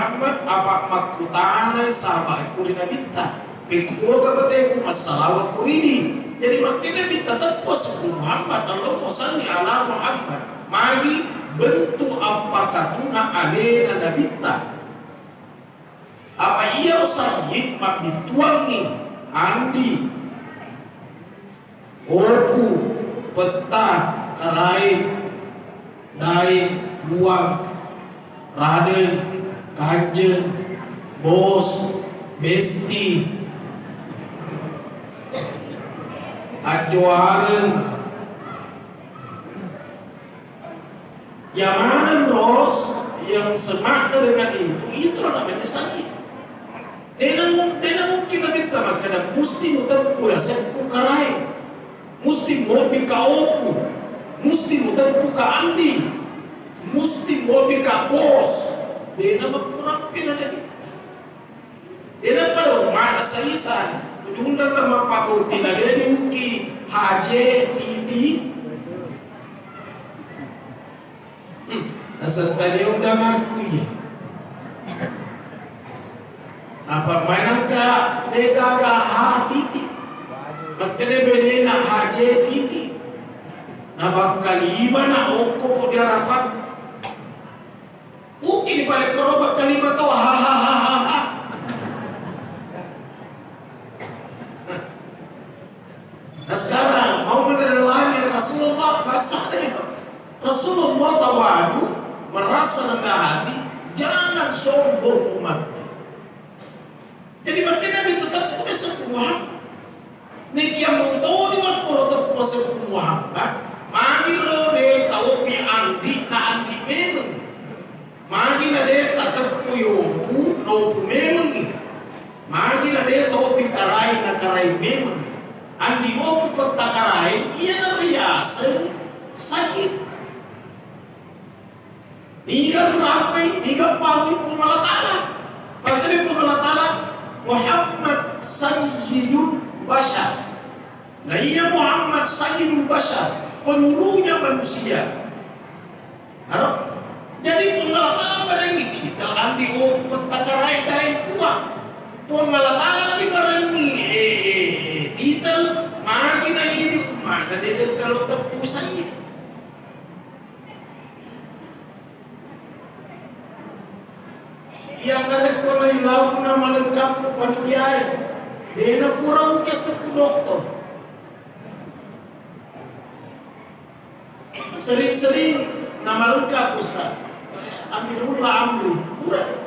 Muhammad apa makutana sama kurina minta peko kabate ku masalah kurini. Jadi makanya minta tepos Muhammad Allahumma shalli ala Muhammad. Magi bentuk apakah tuna alena nabita. Apa ia sayyid mak dituangi andi opu peta karai naik buang Raden, Kanjeng, Bos, Besti, Ajuaren, yang mana Ros yang semakna dengan itu namanya sakit. Dia mungkin minta makanya mesti mutempu ya seku karai, mesti mobi kaopu, mesti mutempu ka andi. Mesti mobi ka bos, dia nama kurang pina jadi. Dia pada mana saisan, ujungnya sama Pak Boti dia diuki haje titi. Asal tadi udah ngaku ya. Apa mainan ka negara titi, makanya bedena haje titi. Nabak kalima na oko dia rapat. Mungkin balik kerobak kalimat tuh hahaha. Nah sekarang mau meneladani Rasulullah maksudnya Rasulullah tawadu merasa rendah hati, jangan sombong umat. Jadi makanya Nabi tetap punya sebuah nih yang mau tahu di mana kalau tetap sebuah Muhammad, mari lo deh tahu pi andi na andi memang. Magi na de tatap puyoku lopu memang. Magi na de topi karai na karai memang. Andi opu kota karai iya na riasan sakit. Niga rampai, niga pawi pumalatala. Pagkali pumalatala Muhammad Sayyidul Bashar. Nah iya Muhammad Sayyidul Bashar, penurunya manusia. Harap jadi pengalatan barang itu kalau di peta karai dari kuat pengalatan lagi barang ini titel magi na ini mana dia kalau tepus saja yang ada kolai laut nama lengkap panitia dia kurang ke 10 dokter sering-sering nama lengkap Ustaz Amirullah Amri kurang